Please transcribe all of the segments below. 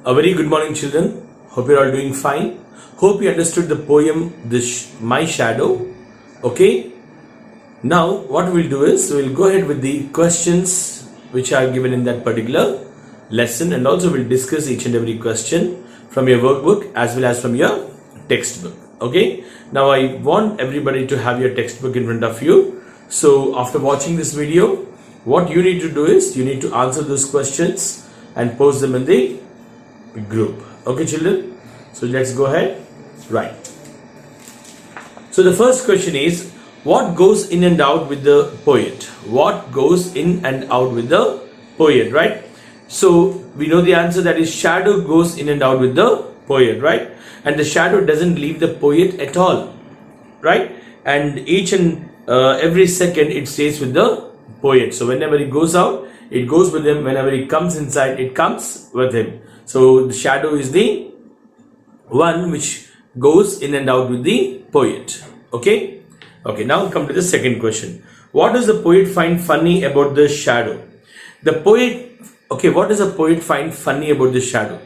A very good morning, children. Hope you're all doing fine. Hope you understood the poem My Shadow. Okay. Now what we'll do is we'll go ahead with the questions which are given in that particular lesson, and also we'll discuss each and every question from your workbook as well as from your textbook. Okay. Now I want everybody to have your textbook in front of you. So after watching this video, what you need to do is you need to answer those questions and post them in the group. Okay, children. So let's go ahead. Right. So the first question is, what goes in and out with the poet? What goes in and out with the poet, right? So we know the answer, that is shadow goes in and out with the poet, right? And the shadow doesn't leave the poet at all, right? And each and every second it stays with the poet. So whenever he goes out, it goes with him. Whenever he comes inside, it comes with him. So the shadow is the one which goes in and out with the poet. Okay. Okay, now come to the second question. What does the poet find funny about the shadow? The poet, okay, what does the poet find funny about the shadow?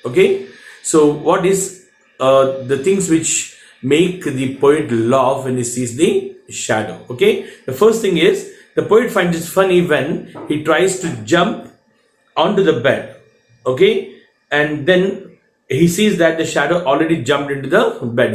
Okay, so what is the things which make the poet laugh when he sees the shadow? Okay, the first thing is the poet finds it funny when he tries to jump onto the bed. Okay, and then he sees that the shadow already jumped into the bed.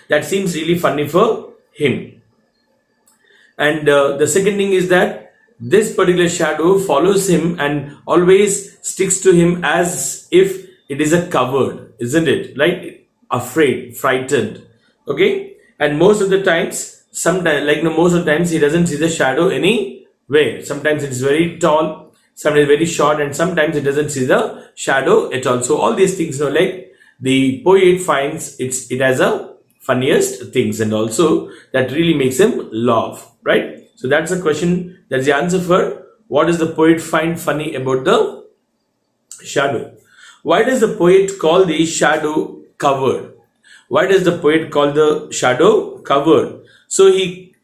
That seems really funny for him. And the second thing is that this particular shadow follows him and always sticks to him as if it is a coward, isn't it? Like afraid, frightened. Okay, and most of the times, most of the times he doesn't see the shadow anywhere. Sometimes it is very tall, sometimes very short, and sometimes it doesn't see the shadow at all. So all these things, like the poet finds it as a funniest things, and also that really makes him laugh, right? So that's the question. That's the answer for what does the poet find funny about the shadow. Why does the poet call the shadow coward? Why does the poet call the shadow coward? So he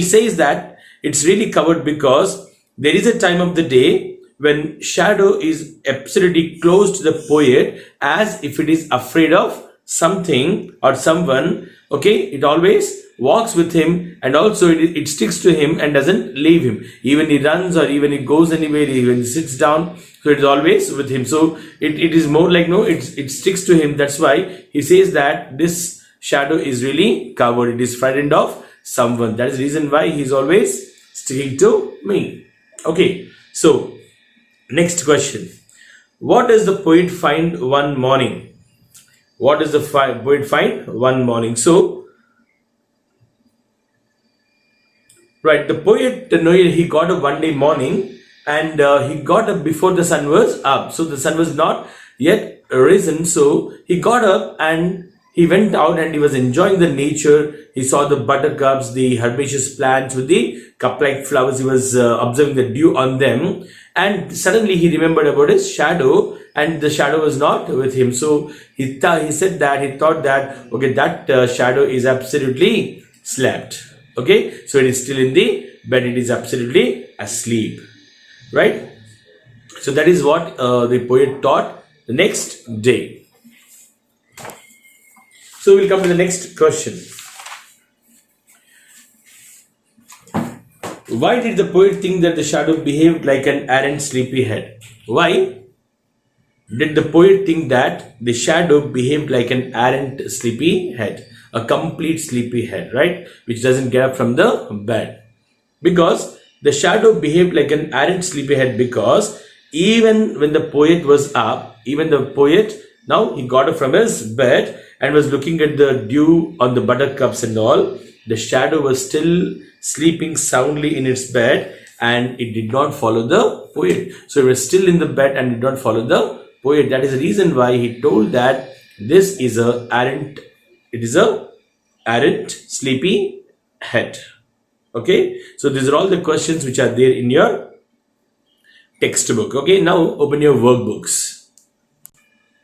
says that it's really covered because there is a time of the day when shadow is absolutely close to the poet, as if it is afraid of something or someone. Okay, it always walks with him, and also it sticks to him and doesn't leave him. Even he runs, or even he goes anywhere, even he sits down, so it is always with him. So it is more like, it sticks to him. That's why he says that this shadow is really covered. It is frightened of someone. That is the reason why he is always sticking to me. Okay, so next question. What does the poet find one morning? What does the poet find one morning? So, right, the poet, he got up one day morning, and he got up before the sun was up. So the sun was not yet risen. So he got up and he went out and he was enjoying the nature. He saw the buttercups, the herbaceous plants with the cup-like flowers. He was observing the dew on them, and suddenly he remembered about his shadow, and the shadow was not with him. So he thought that okay, that shadow is absolutely slept. Okay, so it is still in the bed. It is absolutely asleep, right? So that is what the poet thought the next day. So we'll come to the next question. Why did the poet think that the shadow behaved like an errant sleepyhead? Why did the poet think that the shadow behaved like an errant sleepyhead? A complete sleepyhead, right? Which doesn't get up from the bed. Because the shadow behaved like an errant sleepyhead because even when the poet was up, now he got up from his bed and was looking at the dew on the buttercups and all, the shadow was still sleeping soundly in its bed, and it did not follow the poet. So it was still in the bed and did not follow the poet. That is the reason why he told that this is it is a errant sleepy head. Okay, so these are all the questions which are there in your textbook. Okay, now open your workbooks.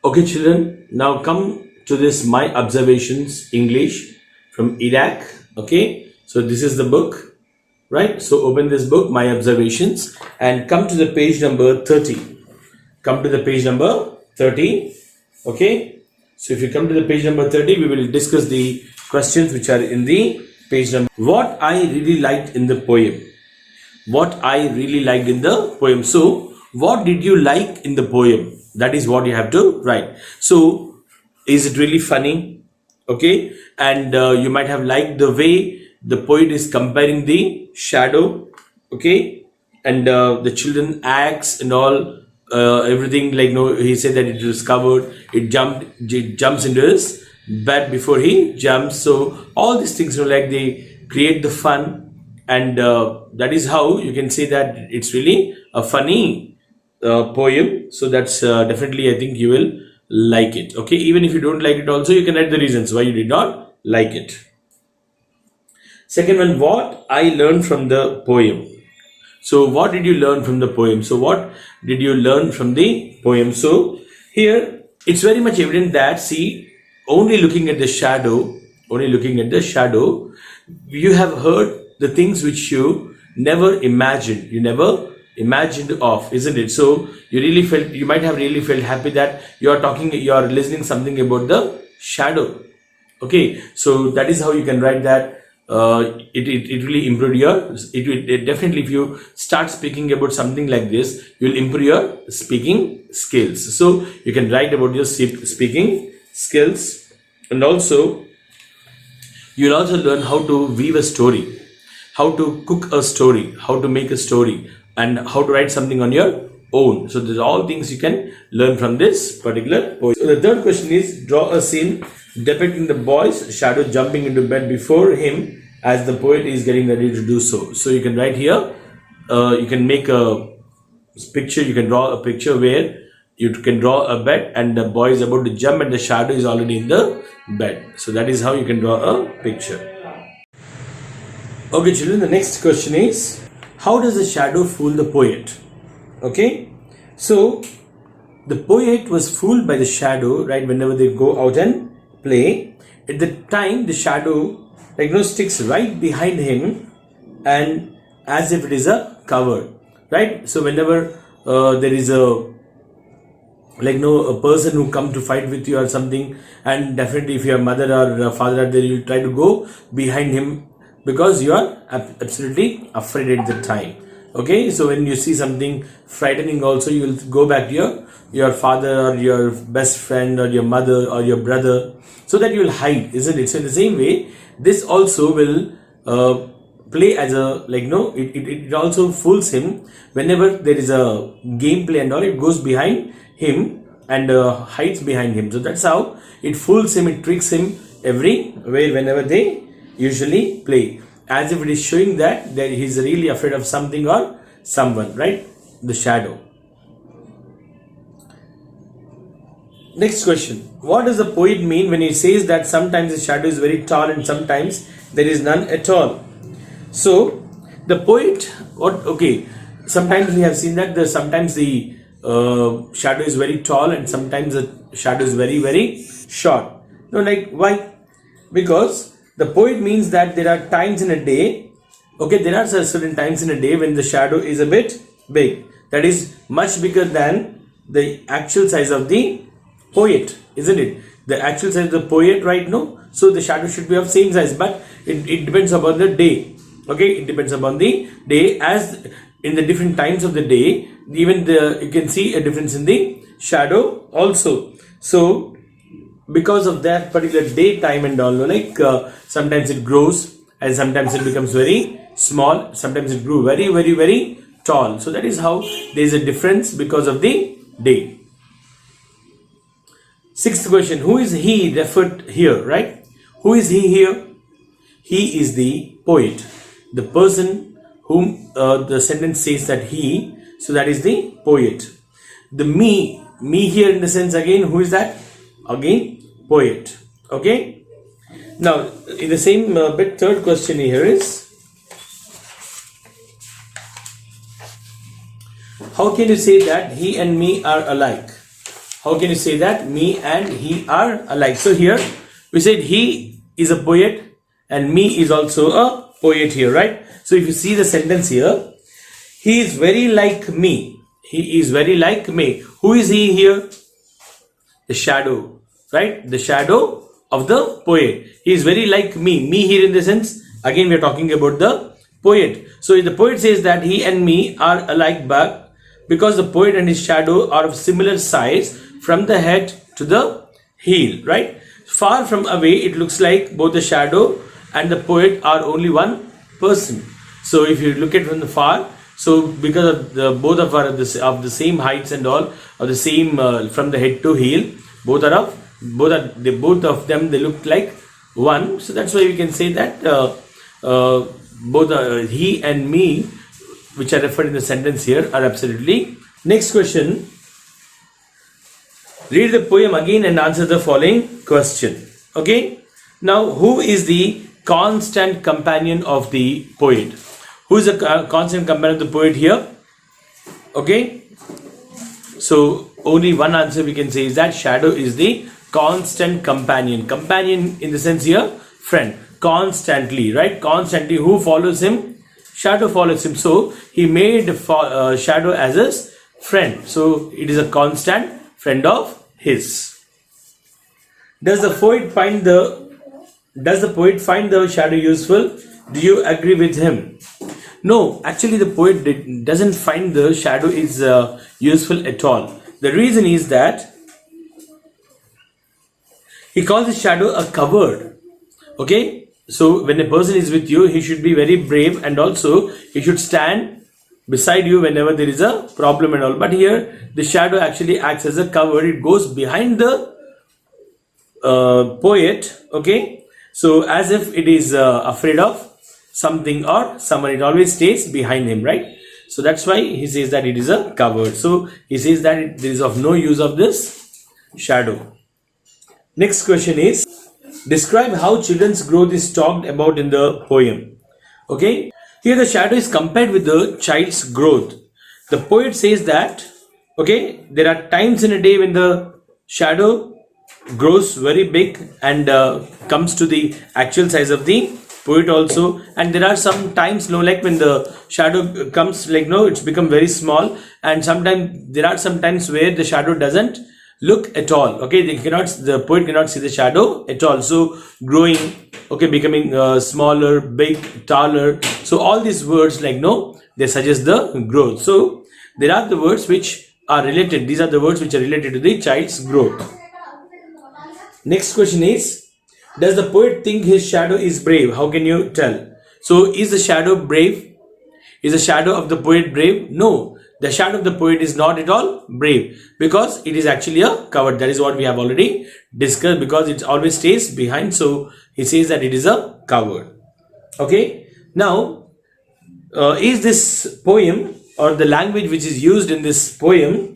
Okay, children, now come to this My Observations English from Iraq. Okay, so this is the book, right? So open this book, My Observations, and come to the page number 30. come to the page number 30. Okay, so if you come to the page number 30, we will discuss the questions which are in the page number. What I really liked in the poem. What I really liked in the poem. So what did you like in the poem? That is what you have to write. So is it really funny? Okay, and you might have liked the way the poet is comparing the shadow. Okay, and the children acts and all, everything, like, no, he said that it was covered, it jumps into his bed before he jumps. So all these things, like, they create the fun, and that is how you can say that it's really a funny poem. So that's definitely, I think you will like it. Okay, even if you don't like it also, you can write the reasons why you did not like it. Second one, what I learned from the poem. So what did you learn from the poem? So what did you learn from the poem? So here it's very much evident that, see, only looking at the shadow, you have heard the things which you never imagined, of, isn't it? So you might have really felt happy that you are listening something about the shadow. Okay, so that is how you can write that. It really improved it definitely, if you start speaking about something like this, you'll improve your speaking skills. So you can write about your speaking skills, and also you'll also learn how to weave a story, how to cook a story, how to make a story, and how to write something on your own. So these are all things you can learn from this particular poem. So the third question is, draw a scene depicting the boy's shadow jumping into bed before him as the poet is getting ready to do so. So you can write here, you can make a picture, you can draw a picture where you can draw a bed and the boy is about to jump and the shadow is already in the bed. So that is how you can draw a picture. Okay, children, the next question is, how does the shadow fool the poet? Okay, so the poet was fooled by the shadow, right? Whenever they go out and play, at the time the shadow, sticks right behind him, and as if it is a cover, right? So whenever there is a person who come to fight with you or something, and definitely if your mother or father are there, you try to go behind him because you are absolutely afraid at the time. Okay, so when you see something frightening also, you will go back to your father or your best friend or your mother or your brother, so that you will hide, isn't it? So in the same way, this also will play as a, it also fools him. Whenever there is a gameplay and all, it goes behind him and hides behind him. So that's how it fools him, it tricks him everywhere whenever they usually play, as if it is showing that he's really afraid of something or someone, right? The shadow. Next question. What does the poet mean when he says that sometimes the shadow is very tall and sometimes there is none at all? So the poet, sometimes we have seen that sometimes the shadow is very tall and sometimes the shadow is very, very short. No, why? Because the poet means that there are times in a day, there are certain times in a day when the shadow is a bit big, that is much bigger than the actual size of the poet, isn't it? The actual size of the poet, right? No, so the shadow should be of same size, but it depends upon the day. Okay, it depends upon the day, as in the different times of the day, even you can see a difference in the shadow also. So because of that particular day time and all, sometimes it grows and sometimes it becomes very small, sometimes it grew very, very, very tall. So that is how there is a difference because of the day. Sixth question, who is he referred here, right? Who is he here? He is the poet, the person whom the sentence says that he, so that is the poet. The me here in the sense, again, who is that? Again, poet. Okay, now in the same bit, third question here is, how can you say that he and me are alike? How can you say that me and he are alike? So here we said he is a poet and me is also a poet here, right? So if you see the sentence here, he is very like me. He is very like me. Who is he here? The shadow, right? The shadow of the poet. He is very like me. Me here in the sense, again we are talking about the poet. So the poet says that he and me are alike, but because the poet and his shadow are of similar size from the head to the heel, right? Far from away, it looks like both the shadow and the poet are only one person. So if you look at from the far, so because of the both of are of the same heights and all, or the same from the head to heel, both of them they look like one. So that's why we can say that both he and me, which are referred in the sentence here, are absolutely. Next question. Read the poem again and answer the following question. Okay. Now, who is the constant companion of the poet? Who is the constant companion of the poet here? Okay. So, only one answer we can say is that shadow is the constant companion. Companion in the sense here, friend. Constantly, right? Constantly. Who follows him? Shadow follows him. So, he made shadow as his friend. So, it is a constant friend of his. Does the poet find the shadow useful? Do you agree with him? No, actually the poet doesn't find the shadow is useful at all. The reason is that he calls the shadow a coward. Okay, so when a person is with you, he should be very brave, and also he should stand beside you whenever there is a problem and all. But here the shadow actually acts as a coward. It goes behind the poet. Okay, so as if it is afraid of something or someone, it always stays behind him, right? So that's why he says that it is a coward. So he says that there is of no use of this shadow. Next question is, describe how children's growth is talked about in the poem. Okay, here the shadow is compared with the child's growth. The poet says that, okay, there are times in a day when the shadow grows very big and comes to the actual size of the poet also, and there are some times like when the shadow comes it's become very small, and sometimes there are some times where the shadow doesn't look at all. Okay, the poet cannot see the shadow at all. So growing, okay, becoming smaller, big, taller. So all these words they suggest the growth. So there are the words which are related. These are the words which are related to the child's growth. Next question is, does the poet think his shadow is brave? How can you tell? So is the shadow brave? Is the shadow of the poet brave? No, the shadow of the poet is not at all brave, because it is actually a coward. That is what we have already discussed, because it always stays behind. So he says that it is a coward. Okay, now is this poem, or the language which is used in this poem,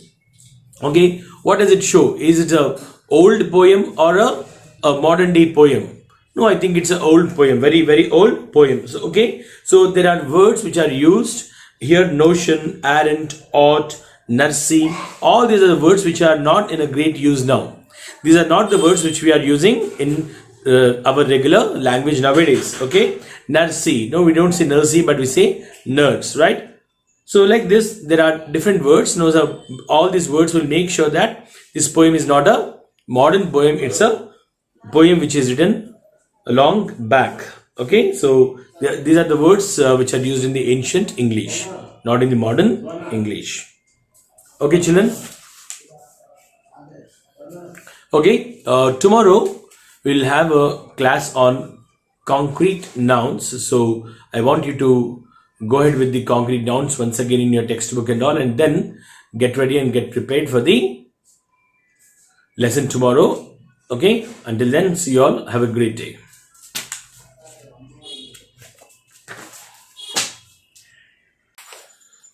okay, what does it show? Is it a old poem or a modern day poem? No, I think it's an old poem, very, very old poem. So, okay, so there are words which are used here: notion, arrant, ought, nursery. All these are the words which are not in a great use now. These are not the words which we are using in our regular language nowadays. Okay, nursery. No, we don't say nursery, but we say nerds, right? So like this, there are different words. No, so all these words will make sure that this poem is not a modern poem. It's a poem which is written a long back. Okay, so these are the words which are used in the ancient English, not in the modern English. Okay, children. Okay, tomorrow we'll have a class on concrete nouns. So I want you to go ahead with the concrete nouns once again in your textbook and all, and then get ready and get prepared for the lesson tomorrow. Okay, until then, see you all. Have a great day.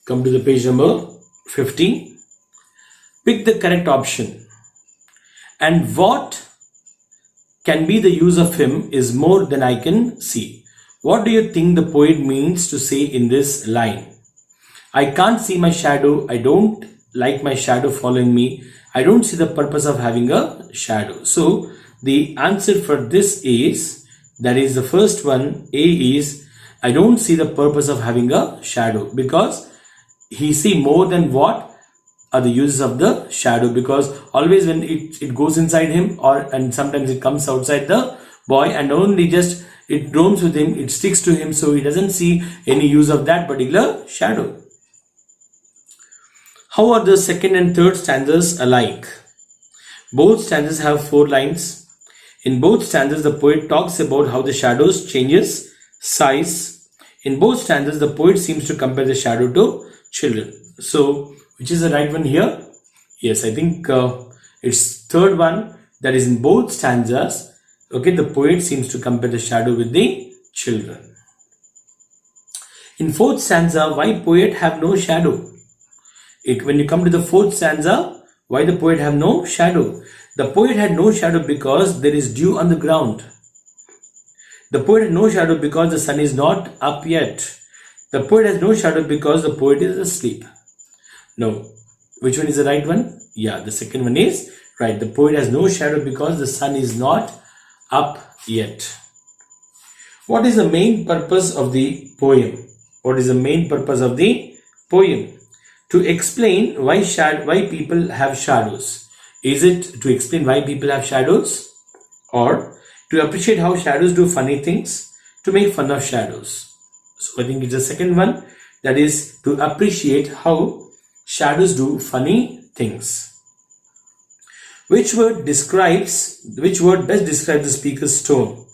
Come to the page number 50. Pick the correct option. And what can be the use of him is more than I can see. What do you think the poet means to say in this line? I can't see my shadow. I don't like my shadow following me. I don't see the purpose of having a shadow. So the answer for this is, that is the first one, A is, I don't see the purpose of having a shadow, because he see more than what are the uses of the shadow, because always when it goes inside him, and sometimes it comes outside the boy, and only just it roams with him, it sticks to him, so he doesn't see any use of that particular shadow. How are the second and third stanzas alike? Both stanzas have 4 lines. In both stanzas, the poet talks about how the shadows changes size. In both stanzas, the poet seems to compare the shadow to children. So, which is the right one here? Yes, I think it's third one, that is in both stanzas. Okay, the poet seems to compare the shadow with the children. In fourth stanza, why poet have no shadow? When you come to the fourth stanza, why the poet have no shadow? The poet had no shadow because there is dew on the ground. The poet had no shadow because the sun is not up yet. The poet has no shadow because the poet is asleep. No. Which one is the right one? Yeah, the second one is right. The poet has no shadow because the sun is not up yet. What is the main purpose of the poem? What is the main purpose of the poem? To explain why people have shadows. Is it to explain why people have shadows? Or to appreciate how shadows do funny things? To make fun of shadows? So I think it's the second one, that is to appreciate how shadows do funny things. Which word best describes the speaker's tone?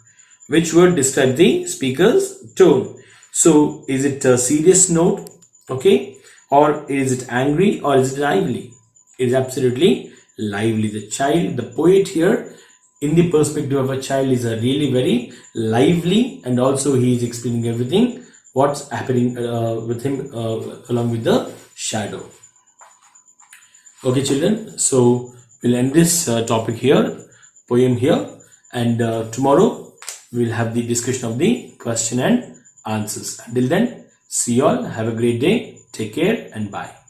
Which word describes the speaker's tone? So is it a serious note? Okay. Or is it angry, or is it lively? It is absolutely lively. The poet here, in the perspective of a child, is a really very lively, and also he is explaining everything, what's happening with him along with the shadow. Okay, children, so we'll end this topic here, poem here, and tomorrow we'll have the discussion of the question and answers. Until then, see you all. Have a great day. Take care and bye.